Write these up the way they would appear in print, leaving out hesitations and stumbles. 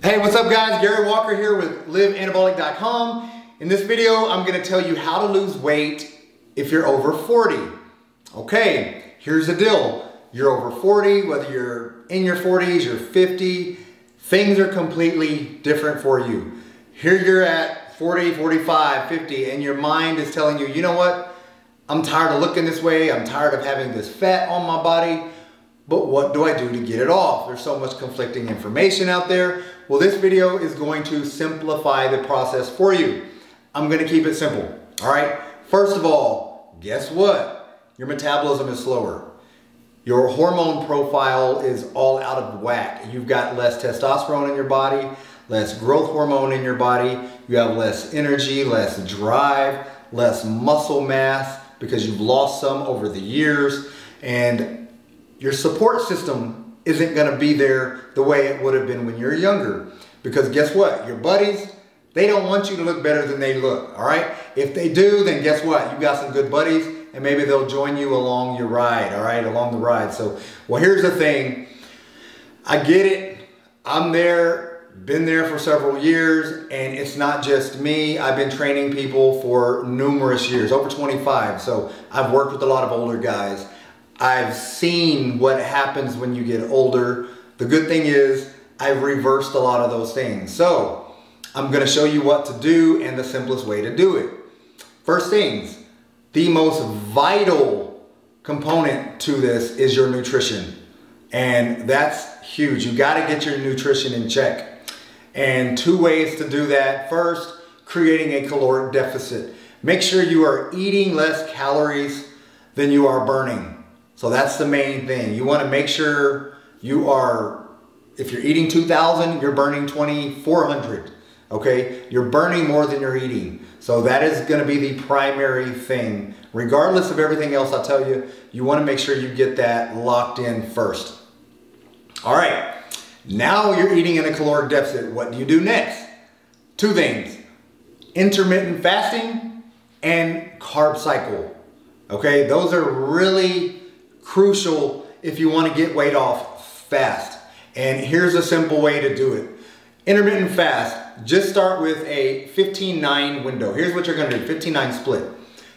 Hey, what's up guys? Gary Walker here with liveanabolic.com. In this video, I'm gonna tell you how to lose weight if you're over 40. Okay, here's the deal. You're over 40, whether you're in your 40s, you're 50, things are completely different for you. Here you're at 40, 45, 50, and your mind is telling you, you know what? I'm tired of looking this way. I'm tired of having this fat on my body. But what do I do to get it off? There's so much conflicting information out there. Well, this video is going to simplify the process for you. I'm gonna keep it simple, all right? First of all, guess what? Your metabolism is slower. Your hormone profile is all out of whack. You've got less testosterone in your body, less growth hormone in your body. You have less energy, less drive, less muscle mass because you've lost some over the years. And your support system isn't gonna be there the way it would have been when you're younger. Because guess what? Your buddies, they don't want you to look better than they look, all right? If they do, then guess what? You've got some good buddies and maybe they'll join you along your ride, all right? Along the ride. So, well, here's the thing. I get it. I'm there, been there for several years, and it's not just me. I've been training people for numerous years, over 25. So I've worked with a lot of older guys. I've seen what happens when you get older. The good thing is I've reversed a lot of those things. So I'm gonna show you what to do and the simplest way to do it. First things, the most vital component to this is your nutrition. And that's huge. You gotta get your nutrition in check. And two ways to do that. First, creating a caloric deficit. Make sure you are eating less calories than you are burning. So that's the main thing. You want to make sure you are, if you're eating 2,000, you're burning 2,400, okay? You're burning more than you're eating. So that is going to be the primary thing. Regardless of everything else I'll tell you, you want to make sure you get that locked in first. All right, now you're eating in a caloric deficit. What do you do next? Two things, intermittent fasting and carb cycle, okay? Those are really crucial if you want to get weight off fast. And here's a simple way to do it. Intermittent fast, just start with a 15-9 window. Here's what you're going to do, 15-9 split.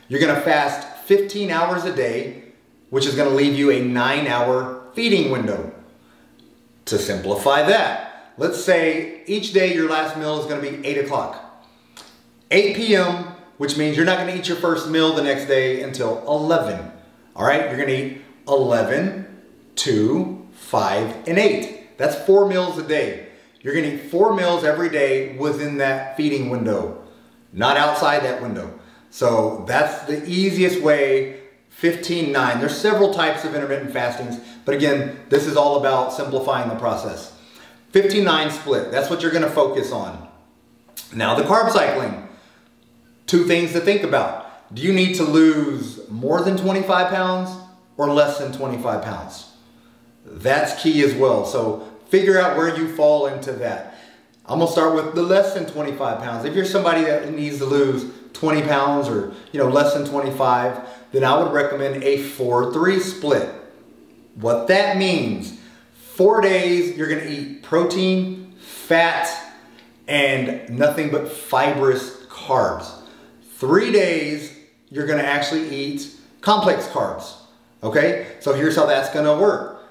You're going to fast 15 hours a day, which is going to leave you a 9-hour feeding window. To simplify that, let's say each day your last meal is going to be 8 o'clock. 8 p.m., which means you're not going to eat your first meal the next day until 11. All right, you're going to eat 11, 2, 5, and 8. That's 4 meals a day. You're gonna eat 4 meals every day within that feeding window, not outside that window. So that's the easiest way, 15-9. There's several types of intermittent fastings, but again, this is all about simplifying the process. 15-9 split, that's what you're gonna focus on. Now the carb cycling, two things to think about. Do you need to lose more than 25 pounds? Or less than 25 pounds. That's key as well. So figure out where you fall into that. I'm gonna start with the less than 25 pounds. If you're somebody that needs to lose 20 pounds or less than 25, then I would recommend a 4-3 split. What that means, 4 days you're gonna eat protein, fat, and nothing but fibrous carbs. 3 days you're gonna actually eat complex carbs. Okay, so here's how that's gonna work.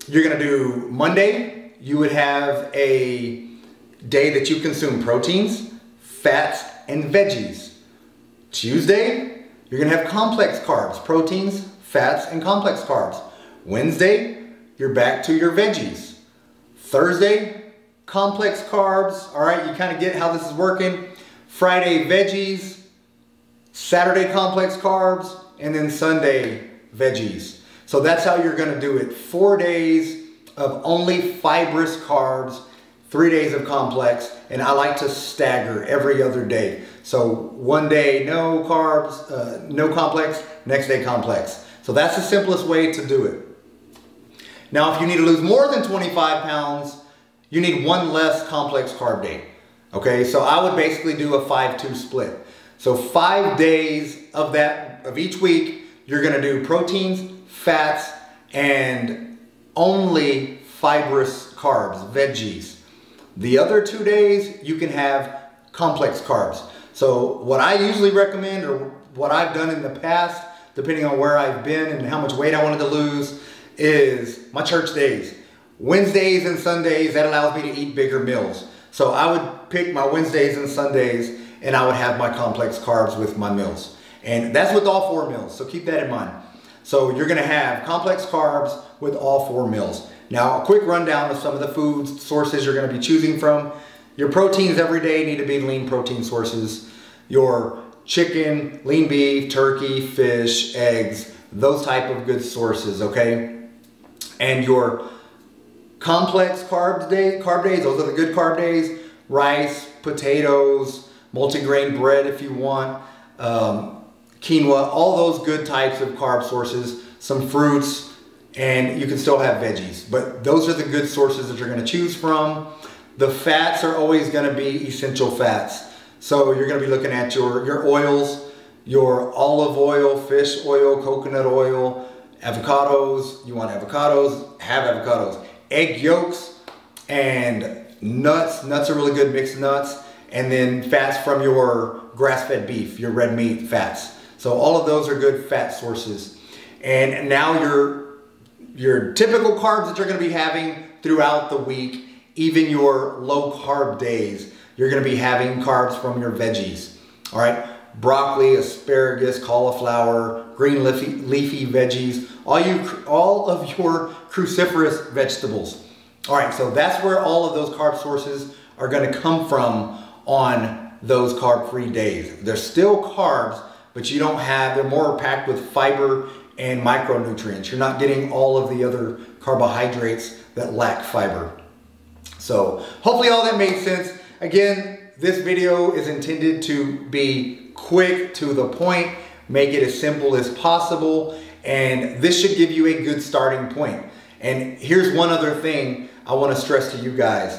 You're gonna do Monday, you would have a day that you consume proteins, fats, and veggies. Tuesday, you're gonna have complex carbs, proteins, fats, and complex carbs. Wednesday, you're back to your veggies. Thursday, complex carbs. All right, you kind of get how this is working. Friday, veggies. Saturday, complex carbs. And then Sunday, veggies. So that's how you're gonna do it. 4 days of only fibrous carbs, 3 days of complex, and I like to stagger every other day. So one day, no carbs, no complex, next day complex. So that's the simplest way to do it. Now, if you need to lose more than 25 pounds, you need one less complex carb day. Okay, so I would basically do a 5-2 split. So 5 days of each week, you're gonna do proteins, fats, and only fibrous carbs, veggies. The other 2 days, you can have complex carbs. So what I usually recommend, or what I've done in the past, depending on where I've been and how much weight I wanted to lose, is my church days. Wednesdays and Sundays, that allows me to eat bigger meals. So I would pick my Wednesdays and Sundays, and I would have my complex carbs with my meals. And that's with all 4 meals, so keep that in mind. So you're gonna have complex carbs with all 4 meals. Now, a quick rundown of some of the food sources you're gonna be choosing from. Your proteins every day need to be lean protein sources. Your chicken, lean beef, turkey, fish, eggs, those type of good sources, okay? And your complex carb days, those are the good carb days. Rice, potatoes, multigrain bread if you want, quinoa, all those good types of carb sources, some fruits, and you can still have veggies. But those are the good sources that you're gonna choose from. The fats are always gonna be essential fats. So you're gonna be looking at your oils, your olive oil, fish oil, coconut oil, avocados. You want avocados, have avocados. Egg yolks and nuts. Nuts are really good, mixed nuts. And then fats from your grass-fed beef, your red meat fats. So all of those are good fat sources. And now your typical carbs that you're gonna be having throughout the week, even your low carb days, you're gonna be having carbs from your veggies. All right, broccoli, asparagus, cauliflower, green leafy veggies, all of your cruciferous vegetables. All right, so that's where all of those carb sources are gonna come from on those carb-free days. They're still carbs, but you don't have, they're more packed with fiber and micronutrients. You're not getting all of the other carbohydrates that lack fiber. So hopefully all that made sense. Again, this video is intended to be quick, to the point, make it as simple as possible, and this should give you a good starting point. And here's one other thing I want to stress to you guys.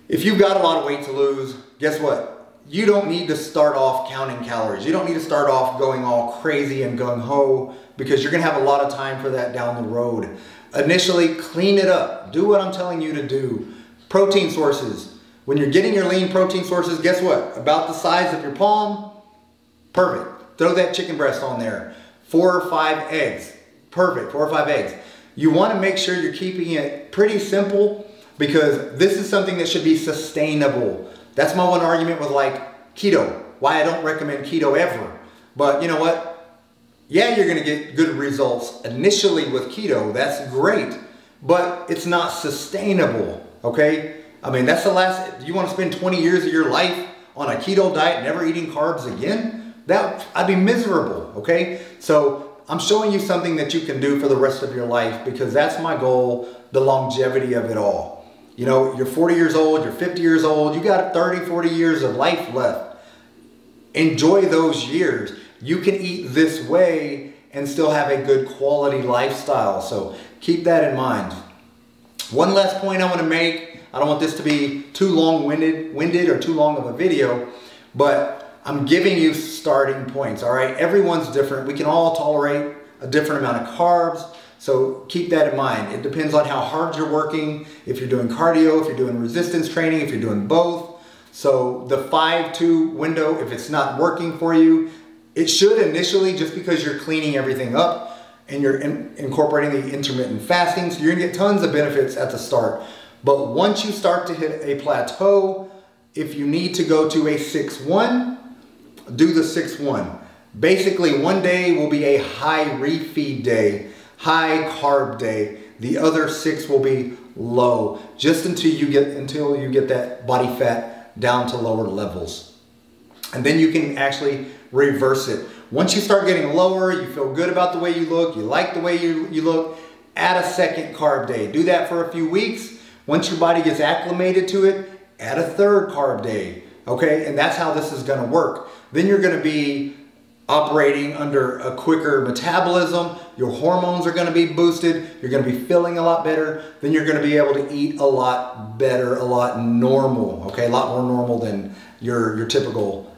If you've got a lot of weight to lose, guess what? You don't need to start off counting calories. You don't need to start off going all crazy and gung-ho, because you're gonna have a lot of time for that down the road. Initially, clean it up. Do what I'm telling you to do. Protein sources. When you're getting your lean protein sources, guess what? About the size of your palm, perfect. Throw that chicken breast on there. 4 or 5 eggs, perfect, 4 or 5 eggs. You wanna make sure you're keeping it pretty simple, because this is something that should be sustainable. That's my one argument with like keto, why I don't recommend keto ever. But you know what? Yeah, you're gonna get good results initially with keto, that's great, but it's not sustainable, okay? I mean, that's the last, you wanna spend 20 years of your life on a keto diet, never eating carbs again? I'd be miserable, okay? So I'm showing you something that you can do for the rest of your life, because that's my goal, the longevity of it all. You know, you're 40 years old, you're 50 years old, you got 30, 40 years of life left. Enjoy those years. You can eat this way and still have a good quality lifestyle. So keep that in mind. One last point I want to make. I don't want this to be too long-winded or too long of a video, but I'm giving you starting points, all right? Everyone's different. We can all tolerate a different amount of carbs. So keep that in mind. It depends on how hard you're working, if you're doing cardio, if you're doing resistance training, if you're doing both. So the 5-2 window, if it's not working for you, it should initially, just because you're cleaning everything up and you're incorporating the intermittent fasting, so you're gonna get tons of benefits at the start. But once you start to hit a plateau, if you need to go to a 6-1, do the 6-1. Basically, one day will be a high refeed day, high carb day. The other 6 will be low, just until you get that body fat down to lower levels. And then you can actually reverse it. Once you start getting lower, you feel good about the way you look, you like the way you look, add a second carb day. Do that for a few weeks. Once your body gets acclimated to it, add a third carb day, okay? And that's how this is gonna work. Then you're gonna be operating under a quicker metabolism, your hormones are gonna be boosted, you're gonna be feeling a lot better, then you're gonna be able to eat a lot better, a lot normal, okay? A lot more normal than your typical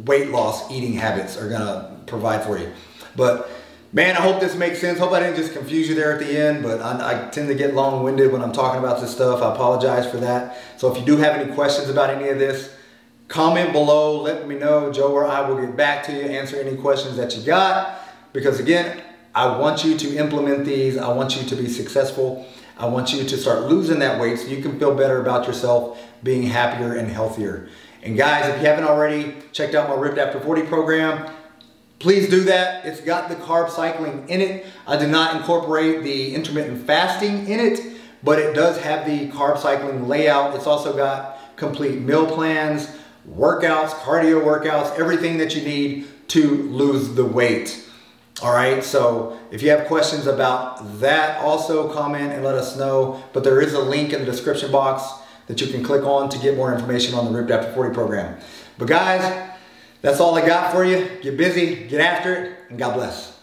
weight loss eating habits are gonna provide for you. But Man, I hope this makes sense. Hope I didn't just confuse you there at the end, but I tend to get long-winded when I'm talking about this stuff. I apologize for that. So if you do have any questions about any of this, comment below, let me know. Joe or I will get back to you, answer any questions that you got. Because again, I want you to implement these. I want you to be successful. I want you to start losing that weight so you can feel better about yourself, being happier and healthier. And guys, if you haven't already checked out my Ripped After 40 program, please do that. It's got the carb cycling in it. I did not incorporate the intermittent fasting in it, but it does have the carb cycling layout. It's also got complete meal plans, workouts, cardio workouts, everything that you need to lose the weight. All right, so if you have questions about that, also comment and let us know. But there is a link in the description box that you can click on to get more information on the Ripped After 40 program. But guys, that's all I got for you. Get busy, get after it, and God bless.